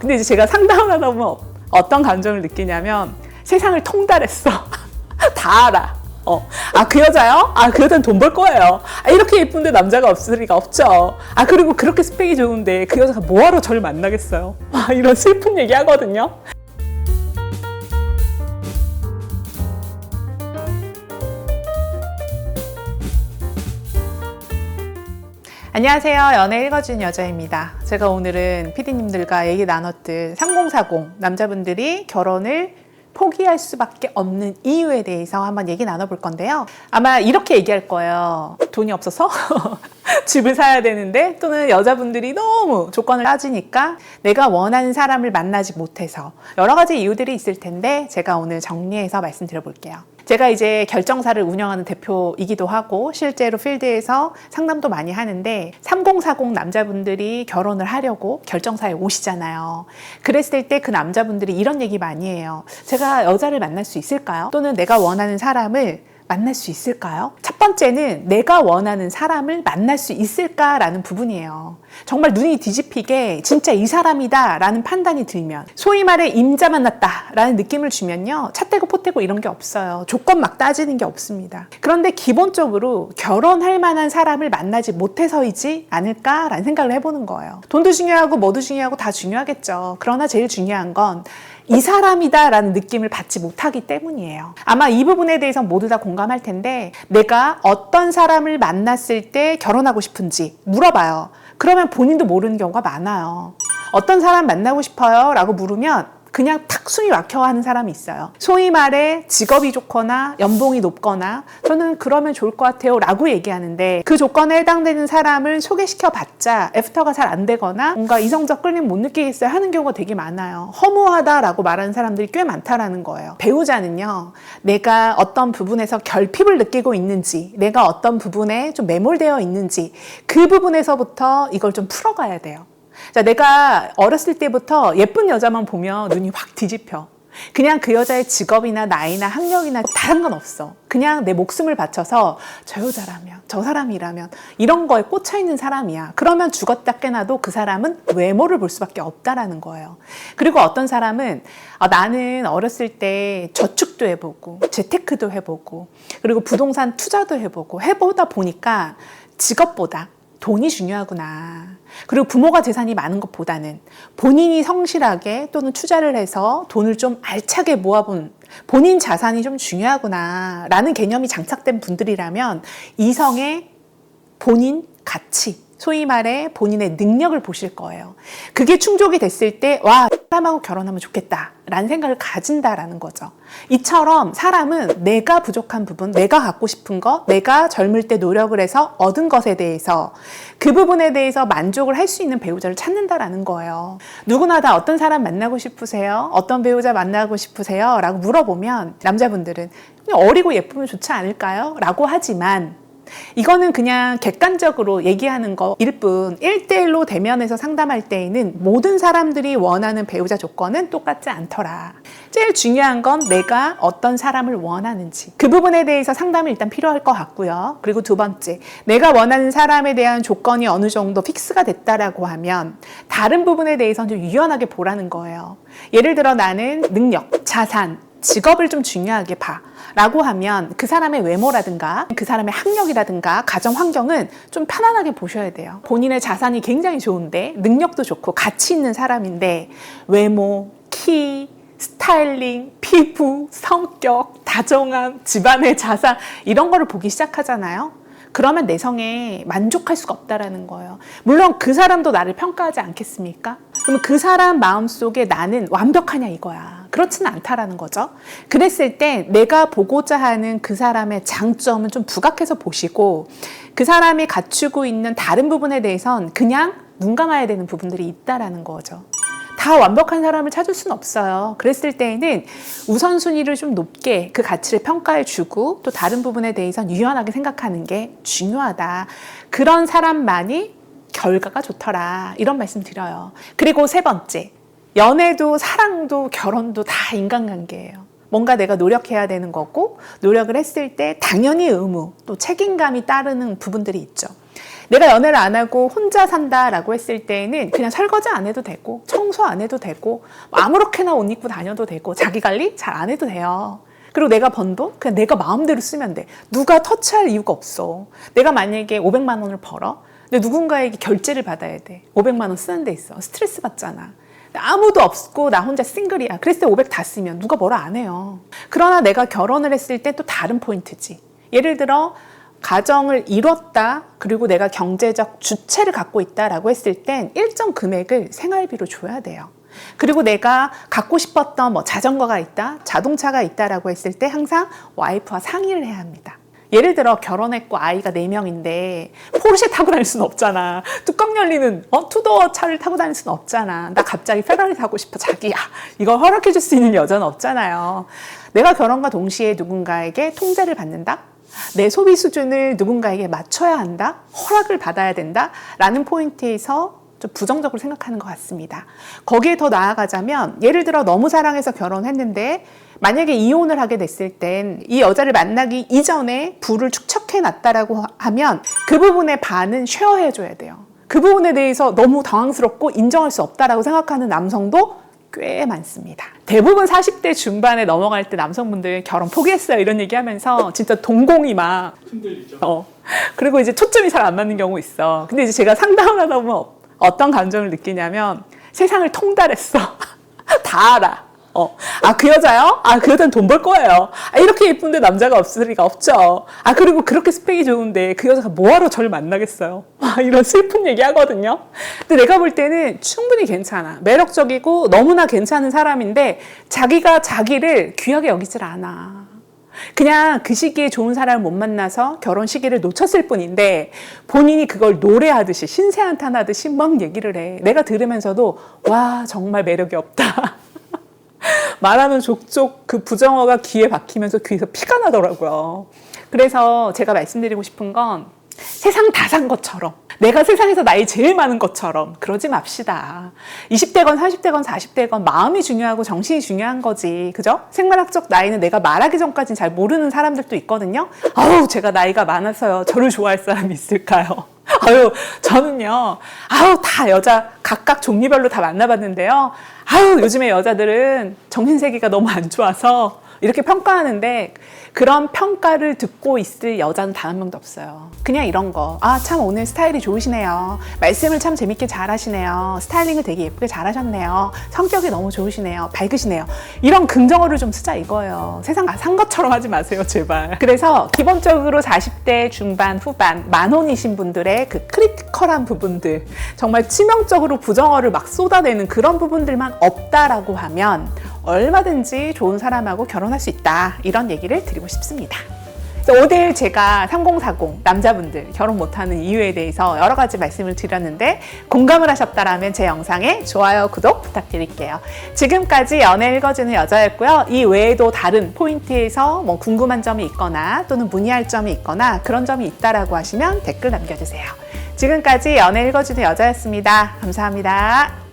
근데 이제 제가 상담을 하다 보면 어떤 감정을 느끼냐면 세상을 통달했어. 다 알아. 그 여자요? 그 여자는 돈 벌 거예요. 이렇게 예쁜데 남자가 없을 리가 없죠. 그리고 그렇게 스펙이 좋은데 그 여자가 뭐하러 저를 만나겠어요. 이런 슬픈 얘기 하거든요. 안녕하세요. 연애 읽어주는 여자입니다. 제가 오늘은 PD님들과 얘기 나눴듯 3040 남자분들이 결혼을 포기할 수밖에 없는 이유에 대해서 한번 얘기 나눠볼 건데요. 아마 이렇게 얘기할 거예요. 돈이 없어서 집을 사야 되는데, 또는 여자분들이 너무 조건을 따지니까 내가 원하는 사람을 만나지 못해서, 여러 가지 이유들이 있을 텐데 제가 오늘 정리해서 말씀드려 볼게요. 제가 이제 결정사를 운영하는 대표이기도 하고 실제로 필드에서 상담도 많이 하는데, 3040 남자분들이 결혼을 하려고 결정사에 오시잖아요. 그랬을 때 그 남자분들이 이런 얘기 많이 해요. 제가 여자를 만날 수 있을까요? 또는 내가 원하는 사람을 만날 수 있을까요? 첫 번째는 내가 원하는 사람을 만날 수 있을까라는 부분이에요. 정말 눈이 뒤집히게 진짜 이 사람이다 라는 판단이 들면, 소위 말해 임자 만났다 라는 느낌을 주면요, 차 떼고 포 떼고 이런 게 없어요. 조건 막 따지는 게 없습니다. 그런데 기본적으로 결혼할 만한 사람을 만나지 못해서이지 않을까라는 생각을 해보는 거예요. 돈도 중요하고 뭐도 중요하고 다 중요하겠죠. 그러나 제일 중요한 건 이 사람이다 라는 느낌을 받지 못하기 때문이에요. 아마 이 부분에 대해서 모두 다 공감할 텐데, 내가 어떤 사람을 만났을 때 결혼하고 싶은지 물어봐요. 그러면 본인도 모르는 경우가 많아요. 어떤 사람 만나고 싶어요? 라고 물으면 그냥 탁 숨이 막혀 하는 사람이 있어요. 소위 말해 직업이 좋거나 연봉이 높거나 저는 그러면 좋을 것 같아요 라고 얘기하는데, 그 조건에 해당되는 사람을 소개시켜 봤자 애프터가 잘 안 되거나 뭔가 이성적 끌림 못 느끼겠어요 하는 경우가 되게 많아요. 허무하다라고 말하는 사람들이 꽤 많다라는 거예요. 배우자는요, 내가 어떤 부분에서 결핍을 느끼고 있는지, 내가 어떤 부분에 좀 매몰되어 있는지, 그 부분에서부터 이걸 좀 풀어가야 돼요. 자, 내가 어렸을 때부터 예쁜 여자만 보면 눈이 확 뒤집혀. 그냥 그 여자의 직업이나 나이나 학력이나 다른 건 없어. 그냥 내 목숨을 바쳐서 저 여자라면, 저 사람이라면 이런 거에 꽂혀있는 사람이야. 그러면 죽었다 깨나도 그 사람은 외모를 볼 수밖에 없다라는 거예요. 그리고 어떤 사람은 나는 어렸을 때 저축도 해보고 재테크도 해보고 그리고 부동산 투자도 해보다 보니까 직업보다 돈이 중요하구나. 그리고 부모가 재산이 많은 것보다는 본인이 성실하게 또는 투자를 해서 돈을 좀 알차게 모아본 본인 자산이 좀 중요하구나 라는 개념이 장착된 분들이라면, 이성의 본인 가치, 소위 말해 본인의 능력을 보실 거예요. 그게 충족이 됐을 때 와, 사람하고 결혼하면 좋겠다 라는 생각을 가진다라는 거죠. 이처럼 사람은 내가 부족한 부분, 내가 갖고 싶은 것, 내가 젊을 때 노력을 해서 얻은 것에 대해서 그 부분에 대해서 만족을 할 수 있는 배우자를 찾는다라는 거예요. 누구나 다 어떤 사람 만나고 싶으세요? 어떤 배우자 만나고 싶으세요? 라고 물어보면 남자분들은 그냥 어리고 예쁘면 좋지 않을까요? 라고 하지만, 이거는 그냥 객관적으로 얘기하는 거일 뿐, 1대1로 대면해서 상담할 때에는 모든 사람들이 원하는 배우자 조건은 똑같지 않더라. 제일 중요한 건 내가 어떤 사람을 원하는지, 그 부분에 대해서 상담이 일단 필요할 것 같고요. 그리고 두 번째, 내가 원하는 사람에 대한 조건이 어느 정도 픽스가 됐다라고 하면 다른 부분에 대해서는 좀 유연하게 보라는 거예요. 예를 들어 나는 능력, 자산, 직업을 좀 중요하게 봐 라고 하면 그 사람의 외모라든가 그 사람의 학력이라든가 가정 환경은 좀 편안하게 보셔야 돼요. 본인의 자산이 굉장히 좋은데, 능력도 좋고 가치 있는 사람인데 외모, 키, 스타일링, 피부, 성격, 다정함, 집안의 자산 이런 거를 보기 시작하잖아요. 그러면 내성에 만족할 수가 없다라는 거예요. 물론 그 사람도 나를 평가하지 않겠습니까? 그럼 그 사람 마음속에 나는 완벽하냐 이거야. 그렇지는 않다라는 거죠. 그랬을 때 내가 보고자 하는 그 사람의 장점은 좀 부각해서 보시고, 그 사람이 갖추고 있는 다른 부분에 대해선 그냥 눈 감아야 되는 부분들이 있다라는 거죠. 다 완벽한 사람을 찾을 수는 없어요. 그랬을 때에는 우선순위를 좀 높게 그 가치를 평가해 주고, 또 다른 부분에 대해서는 유연하게 생각하는 게 중요하다. 그런 사람만이 결과가 좋더라. 이런 말씀 드려요. 그리고 세 번째, 연애도 사랑도 결혼도 다 인간관계예요. 뭔가 내가 노력해야 되는 거고, 노력을 했을 때 당연히 의무, 또 책임감이 따르는 부분들이 있죠. 내가 연애를 안 하고 혼자 산다라고 했을 때에는 그냥 설거지 안 해도 되고 청소 안 해도 되고 아무렇게나 옷 입고 다녀도 되고 자기 관리 잘 안 해도 돼요. 그리고 내가 번 돈 그냥 내가 마음대로 쓰면 돼. 누가 터치할 이유가 없어. 내가 만약에 500만 원을 벌어. 근데 누군가에게 결제를 받아야 돼. 500만 원 쓰는 데 있어. 스트레스 받잖아. 아무도 없고 나 혼자 싱글이야. 그랬을 때 500 다 쓰면 누가 뭐라 안 해요. 그러나 내가 결혼을 했을 때 또 다른 포인트지. 예를 들어 가정을 이뤘다. 그리고 내가 경제적 주체를 갖고 있다라고 했을 땐 일정 금액을 생활비로 줘야 돼요. 그리고 내가 갖고 싶었던 뭐 자전거가 있다, 자동차가 있다라고 했을 때 항상 와이프와 상의를 해야 합니다. 예를 들어 결혼했고 아이가 4명인데 포르쉐 타고 다닐 수는 없잖아. 뚜껑 열리는 투도어 차를 타고 다닐 수는 없잖아. 나 갑자기 페라리 타고 싶어 자기야. 이걸 허락해 줄 수 있는 여자는 없잖아요. 내가 결혼과 동시에 누군가에게 통제를 받는다? 내 소비 수준을 누군가에게 맞춰야 한다? 허락을 받아야 된다? 라는 포인트에서 좀 부정적으로 생각하는 것 같습니다. 거기에 더 나아가자면 예를 들어 너무 사랑해서 결혼했는데 만약에 이혼을 하게 됐을 땐 이 여자를 만나기 이전에 부를 축적해 놨다라고 하면 그 부분의 반은 쉐어해줘야 돼요. 그 부분에 대해서 너무 당황스럽고 인정할 수 없다라고 생각하는 남성도 꽤 많습니다. 대부분 40대 중반에 넘어갈 때 남성분들 결혼 포기했어요 이런 얘기하면서 진짜 동공이 막 흔들리죠. 그리고 이제 초점이 잘 안 맞는 경우 있어. 근데 이제 제가 상담을 하다 보면 어떤 감정을 느끼냐면 세상을 통달했어. 다 알아. 그 여자요? 그 여자는 돈 벌 거예요. 이렇게 예쁜데 남자가 없을 리가 없죠. 그리고 그렇게 스펙이 좋은데 그 여자가 뭐하러 저를 만나겠어요. 이런 슬픈 얘기 하거든요. 근데 내가 볼 때는 충분히 괜찮아. 매력적이고 너무나 괜찮은 사람인데 자기가 자기를 귀하게 여기질 않아. 그냥 그 시기에 좋은 사람을 못 만나서 결혼 시기를 놓쳤을 뿐인데 본인이 그걸 노래하듯이 신세한탄하듯이 막 얘기를 해. 내가 들으면서도 와 정말 매력이 없다. 말하는 족족 그 부정어가 귀에 박히면서 귀에서 피가 나더라고요. 그래서 제가 말씀드리고 싶은 건 세상 다 산 것처럼 내가 세상에서 나이 제일 많은 것처럼 그러지 맙시다. 20대건 30대건 40대건 마음이 중요하고 정신이 중요한 거지. 그죠? 생물학적 나이는 내가 말하기 전까지는 잘 모르는 사람들도 있거든요. 제가 나이가 많아서요. 저를 좋아할 사람이 있을까요? 저는요. 다 여자 각각 종류별로 다 만나봤는데요. 요즘에 여자들은 정신세계가 너무 안 좋아서 이렇게 평가하는데 그런 평가를 듣고 있을 여자는 단 한 명도 없어요. 그냥 이런 거. 참 오늘 스타일이 좋으시네요. 말씀을 참 재밌게 잘 하시네요. 스타일링을 되게 예쁘게 잘 하셨네요. 성격이 너무 좋으시네요. 밝으시네요. 이런 긍정어를 좀 쓰자 이거예요. 세상 산 것처럼 하지 마세요, 제발. 그래서 기본적으로 40대 중반, 후반, 만혼이신 분들의 그 크리티컬한 부분들, 정말 치명적으로 부정어를 막 쏟아내는 그런 부분들만 없다라고 하면 얼마든지 좋은 사람하고 결혼할 수 있다. 이런 얘기를 드리고 싶습니다. 오늘 제가 3040 남자분들 결혼 못하는 이유에 대해서 여러 가지 말씀을 드렸는데 공감을 하셨다라면 제 영상에 좋아요, 구독 부탁드릴게요. 지금까지 연애 읽어주는 여자였고요. 이 외에도 다른 포인트에서 뭐 궁금한 점이 있거나 또는 문의할 점이 있거나 그런 점이 있다라고 하시면 댓글 남겨주세요. 지금까지 연애 읽어주는 여자였습니다. 감사합니다.